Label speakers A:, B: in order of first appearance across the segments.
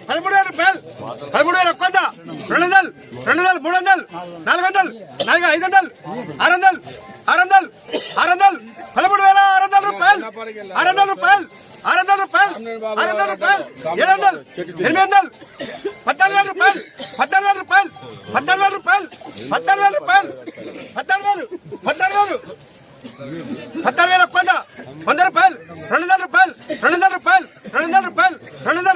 A: 13,000 రూపాయలు 13,000 ఒక్క 200 300 400 500 600 13,600 రూపాయలు 600 రూపాయలు 700 800 14,000 రూపాయలు 14,000 రూపాయలు 14,000 రూపాయలు 14,000 ఒక్క 100 రూపాయలు 200 రూపాయలు 200 రూపాయలు 200 రూపాయలు 200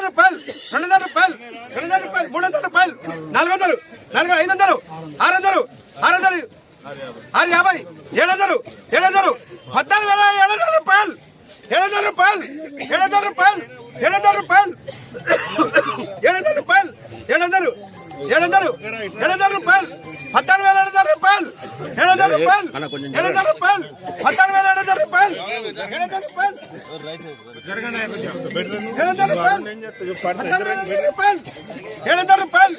A: రూపాయలు 200 రూపాయలు 300 రూపాయలు 400 500 600 650 700 14,700 రూపాయలు 700 రూపాయలు 700 రూపాయలు 700 రూపాయలు 700 రూపాయలు 700 రూపాయలు 14,700 రూపాయలు 700 రూపాయలు 700 రూపాయలు 14,700 రూపాయలు 700 రూపాయలు 700 రూపాయలు 700 రూపాయలు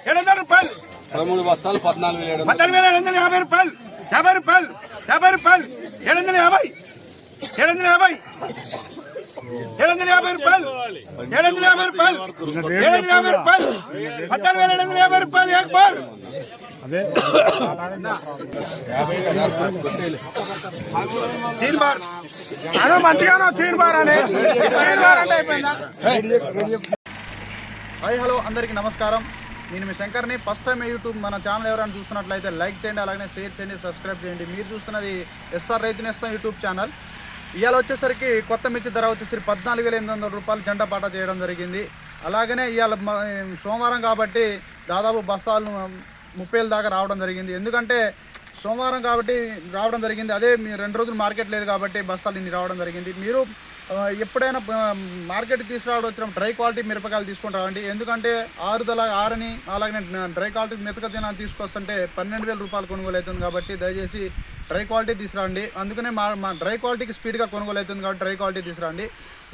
A: 700 రూపాయలు
B: 13 బస్తాలు
A: 14,750 రూపాయలు 50 రూపాయలు 750 750 750 రూపాయలు 750 రూపాయలు 750 రూపాయలు 14,750 రూపాయలు एक बार तीन बार अरे मंచిగానో 3 बार అనే 3 बार అంటే అయిపోయిందా
C: హాయ్ హలో అందరికీ నమస్కారం నేను మీ శంకర్ని ఫస్ట్ టైం యూట్యూబ్ మన ఛానల్ ఎవరైనా చూస్తున్నట్లయితే లైక్ చేయండి అలాగే షేర్ చేయండి సబ్స్క్రైబ్ చేయండి మీరు చూస్తున్నది ఎస్ఆర్ రైతు నేస్తం యూట్యూబ్ ఛానల్ ఇవాళ వచ్చేసరికి కొత్త మిర్చి ధర వచ్చేసరికి 14,800 రూపాయలు జెండా పాట చేయడం జరిగింది అలాగనే ఇవాళ సోమవారం కాబట్టి దాదాపు బస్తాలు 30,000 దాకా రావడం జరిగింది ఎందుకంటే సోమవారం కాబట్టి రావడం జరిగింది అదే 2 రోజులు మార్కెట్ లేదు కాబట్టి బస్తాలు ఇన్ని రావడం జరిగింది మీరు ఎప్పుడైనా మార్కెట్కి తీసుకురావడం వచ్చిన డ్రై క్వాలిటీ మిరపకాయలు తీసుకొని రావండి ఎందుకంటే ఆరని అలాగే డ్రై క్వాలిటీ మిరపకాయలు తీసుకొస్తుంటే 12,000 రూపాయలు కొనుగోలు అవుతుంది కాబట్టి దయచేసి డ్రై క్వాలిటీ తీసుకురండి అందుకనే మా డ్రై క్వాలిటీకి స్పీడ్గా కొనుగోలు అవుతుంది కాబట్టి డ్రై క్వాలిటీ తీసుకురండి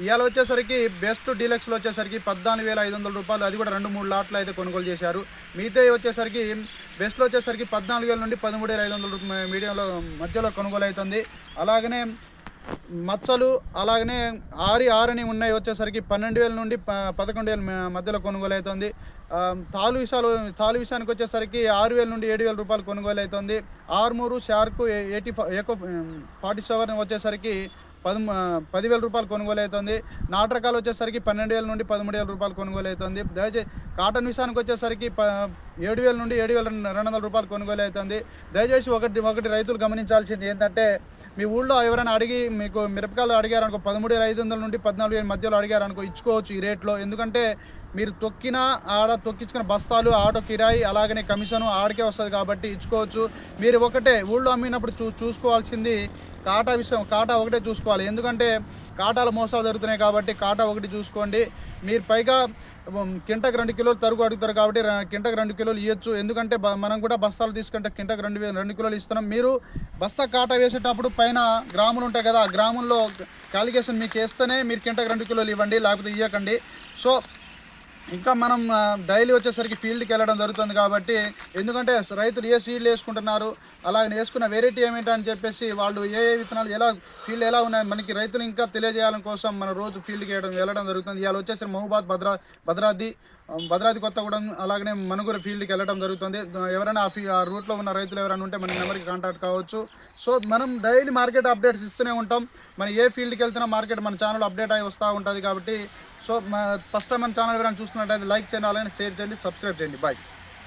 C: ఇవాళ వచ్చేసరికి బెస్ట్ డీలక్స్లో వచ్చేసరికి 14,500 రూపాయలు అది కూడా 2-3 లాట్లు అయితే కొనుగోలు చేశారు మిగతా వచ్చేసరికి బెస్ట్లో వచ్చేసరికి 14,000 నుండి 13,500 మీడియంలో మధ్యలో కొనుగోలు అవుతుంది అలాగనే మచ్చలు అలాగనే ఆరని ఉన్నాయి వచ్చేసరికి 12,000 నుండి 11,000 మధ్యలో కొనుగోలు అవుతుంది తాలు విషయానికి వచ్చేసరికి 6,000 నుండి 7,000 రూపాయలు కొనుగోలు అవుతుంది ఆర్మూరు షార్కు 47 వచ్చేసరికి 10,000 రూపాయలు కొనుగోలు అవుతుంది నాటకాలు వచ్చేసరికి 12,000 నుండి 13,000 రూపాయలు కొనుగోలు అవుతుంది దయచేసి కాటన్ విషయానికి వచ్చేసరికి 7,000 నుండి 7,200 రూపాయలు కొనుగోలు అవుతుంది దయచేసి ఒకటి రైతులు గమనించాల్సింది ఏంటంటే మీ ఊళ్ళో ఎవరైనా అడిగి మీకు మిరపకాయలు అడిగారనుకో 13,500 నుండి 14,000 మధ్యలో అడిగారనుకో ఇచ్చుకోవచ్చు ఈ రేట్లో ఎందుకంటే మీరు తొక్కించుకున్న బస్తాలు ఆటో కిరాయి అలాగనే కమిషను ఆడికే వస్తుంది కాబట్టి ఇచ్చుకోవచ్చు మీరు ఒకటే ఊళ్ళో అమ్మినప్పుడు చూసుకోవాల్సింది కాటా ఒకటే చూసుకోవాలి ఎందుకంటే కాటాల మోసాలు జరుగుతున్నాయి కాబట్టి కాటా ఒకటి చూసుకోండి మీరు పైగా కింటకు 2 కిలోలు తరుగు అడుగుతారు కాబట్టి కింటకు 2 కిలోలు ఇవ్వచ్చు ఎందుకంటే మనం కూడా బస్తాలు తీసుకుంటే కింటకు 2 కిలోలు ఇస్తున్నాం మీరు బస్తా కాటా వేసేటప్పుడు పైన గ్రాములు ఉంటాయి కదా ఆ గ్రాముల్లో క్యాలిక్యులేషన్ మీకు వేస్తేనే మీరు కింటకు 2 కిలోలు ఇవ్వండి లేకపోతే ఇవ్వకండి సో ఇంకా మనం డైలీ వచ్చేసరికి ఫీల్డ్కి వెళ్ళడం జరుగుతుంది కాబట్టి ఎందుకంటే రైతులు ఏ సీడ్లు వేసుకుంటున్నారు అలాగే వేసుకున్న వెరైటీ ఏమిటని చెప్పేసి వాళ్ళు ఏ విత్తనాలు ఫీల్డ్ ఎలా ఉన్నాయి మనకి రైతులు ఇంకా తెలియజేయాలని కోసం మన రోజు ఫీల్డ్కి వెళ్ళడం జరుగుతుంది ఇవాళ వచ్చేసి మహబూబాద్ భద్రాద్రి కొత్తగూడెం అలాగనే మనుగురు ఫీల్డ్కి వెళ్ళడం జరుగుతుంది ఎవరైనా ఆ రూట్లో ఉన్న రైతులు ఎవరైనా ఉంటే మన నెంబర్కి కాంటాక్ట్ కావచ్చు సో మనం డైలీ మార్కెట్ అప్డేట్స్ ఇస్తూనే ఉంటాం మనం ఏ ఫీల్డ్కి వెళ్తున్నా మార్కెట్ మన ఛానల్ అప్డేట్ అయి వస్తూ ఉంటుంది కాబట్టి సో ఫస్ట్ టైం మన ఛానల్ ఎవరైనా చూస్తున్నట్టయితే లైక్ చేయండి అలాగే షేర్ చేయండి సబ్స్క్రైబ్ చేయండి బాయ్
D: हाँ